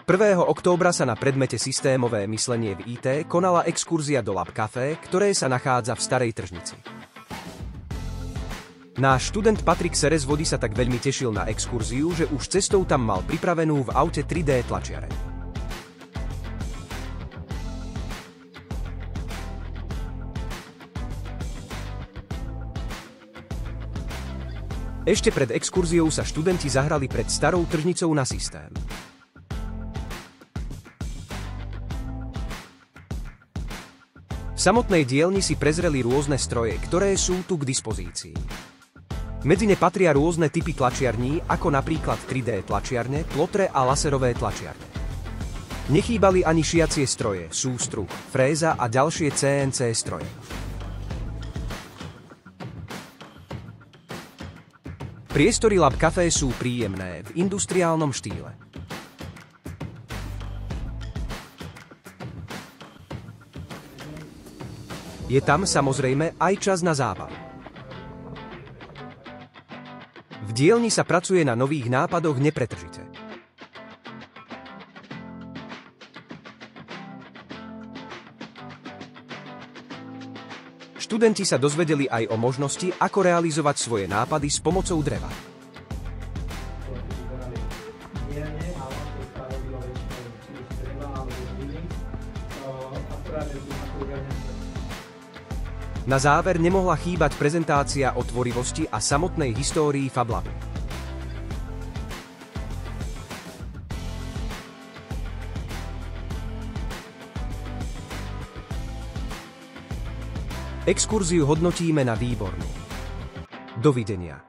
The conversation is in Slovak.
1. októbra sa na predmete systémové myslenie v IT konala exkurzia do Lab Café, ktoré sa nachádza v Starej Tržnici. Náš študent Patrik Serezvody sa tak veľmi tešil na exkurziu, že už cestou tam mal pripravenú v aute 3D tlačiareň. Ešte pred exkurziou sa študenti zahrali pred Starou Tržnicou na systém. V samotnej dielni si prezreli rôzne stroje, ktoré sú tu k dispozícii. Medzi ne patria rôzne typy tlačiarní, ako napríklad 3D tlačiarne, plotre a laserové tlačiarne. Nechýbali ani šiacie stroje, sústruh, fréza a ďalšie CNC stroje. Priestory Lab Café sú príjemné, v industriálnom štýle. Je tam samozrejme aj čas na zábavu. V dielni sa pracuje na nových nápadoch nepretržite. Študenti sa dozvedeli aj o možnosti, ako realizovať svoje nápady s pomocou dreva. Na záver nemohla chýbať prezentácia o tvorivosti a samotnej histórii FabLabu. Exkurziu hodnotíme na výbornú. Dovidenia.